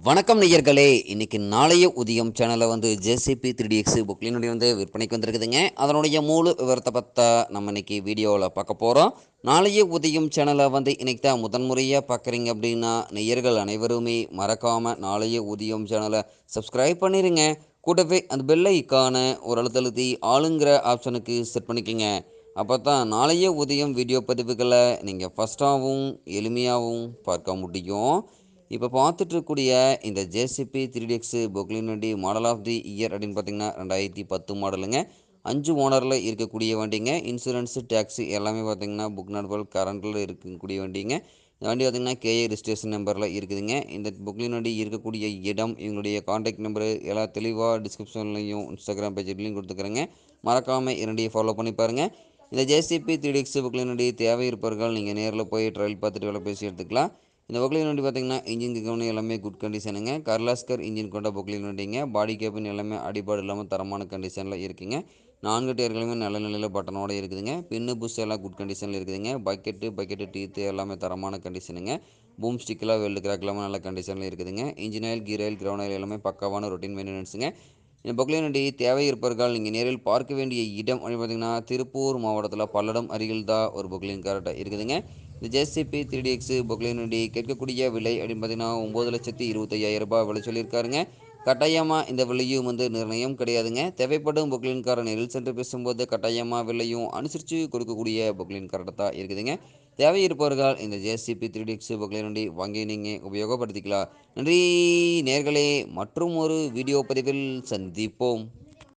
வணக்கம் நேயர்களே. இன்னைக்கு நாளைய உதயம் சேனலில் ஜேசிபி 3DX புக்லினுடைய விற்பனைக்கு வந்திருக்குதுங்க. அதனுடைய முழு விவரத்தை பற்றி நம்ம இன்னைக்கு வீடியோவில் பார்க்க போகிறோம். நாளைய உதயம் சேனலை இன்னைக்கு தான் முதன்முறையாக பார்க்குறீங்க அப்படின்னா நேயர்கள் அனைவருமே மறக்காமல் நாளைய உதயம் சேனலை சப்ஸ்கிரைப் பண்ணிடுங்க. கூடவே அந்த பெல் ஐக்கான ஒரு அழுத்தழுத்தி ஆளுங்கிற ஆப்ஷனுக்கு செட் பண்ணிக்கோங்க. அப்போ தான் நாளைய உதயம் வீடியோ பதிவுகளை நீங்கள் ஃபஸ்ட்டாகவும் எளிமையாகவும் பார்க்க முடியும். இப்போ பார்த்துட்டு இருக்கக்கூடிய இந்த ஜேசிபி 3DX பொக்லின் வண்டி மாடல் ஆஃப் தி இயர் அப்படின்னு பார்த்தீங்கன்னா 2010 மாடலுங்க. 5 ஓனரில் இருக்கக்கூடிய வண்டிங்க. இன்சூரன்ஸு டேக்ஸு எல்லாமே பார்த்தீங்கன்னா புக் நாட்பல் கரண்டில் இருக்கக்கூடிய வண்டிங்க. இந்த வண்டி பார்த்தீங்கன்னா கேஏ ரிஜிஸ்ட்ரேஷன் நம்பரில் இருக்குதுங்க. இந்த புக்லின் வண்டி இருக்கக்கூடிய இடம், இவங்களுடைய காண்டாக்ட் நம்பரு எல்லாம் தெளிவாக டிஸ்கிரிப்ஷன்லையும் இன்ஸ்டாகிராம் பேஜ்லையும் கொடுத்துக்கிறேங்க. மறக்காமல் இரண்டையும் ஃபாலோ பண்ணி பாருங்கள். இந்த ஜேசிபி 3DX புக்லின் வண்டி தேவை இருப்பவர்கள் நீங்கள் நேரில் போய் ட்ரையல் பார்த்துட்டு வேலை பேசி எடுத்துக்கலாம். இந்த பொக்லின் வண்டி பார்த்தீங்கன்னா இன்ஜின் கவனம் எல்லாமே குட் கண்டிஷனுங்க. கர்லாஸ்கர் இன்ஜின் கொண்ட பொக்லின் வண்டிங்க. பாடி கேபின் எல்லாமே அடிபாடு இல்லாமல் தரமான கண்டிஷனில் இருக்குங்க. 4 டயர்களுமே நல்ல நிலையில் பட்டனோடு இருக்குதுங்க. பின்னு புஷ் எல்லாம் குட் கண்டிஷனில் இருக்குதுங்க. பக்கெட்டு டீத்து எல்லாமே தரமான கண்டிஷனுங்க. பூம் ஸ்டிக்கெலாம் வெல்டு கிராக் எல்லாமே நல்ல கண்டிஷனில் இருக்குதுங்க. Engine oil, gear oil, ground oil எல்லாமே பக்காவான ரொட்டீன் மெயின்டெனன்ஸுங்க. இந்த பொக்லின் வண்டி தேவை இருப்பவர்கள் நீங்கள் நேரில் பார்க்க வேண்டிய இடம் அப்படின்னு பார்த்தீங்கன்னா திருப்பூர் மாவட்டத்தில் பல்லடம் அருகில் தான் ஒரு பொக்லின் கரெக்டாக இருக்குதுங்க. இந்த ஜேசிபி 3DX பொக்லின் வண்டி கேட்கக்கூடிய விலை அப்படின்னு பார்த்தீங்கன்னா 9,25,000 விலை சொல்லியிருக்காருங்க. கட்டாயமாக இந்த விலையும் நிர்ணயம் கிடையாதுங்க. தேவைப்படும் பொக்லின் காரை நேரில் சென்று பேசும்போது கட்டாயமாக விலையும் அனுசரித்து கொடுக்கக்கூடிய பொக்லின் கரெக்டாக தான் இருக்குதுங்க. தேவை இருப்பவர்கள் இந்த ஜேசிபி 3DX பொக்லின் வண்டி வாங்கி நீங்கள் உபயோகப்படுத்திக்கலாம். நன்றி நேர்களே. மற்றும் ஒரு வீடியோ பதிவில் சந்திப்போம்.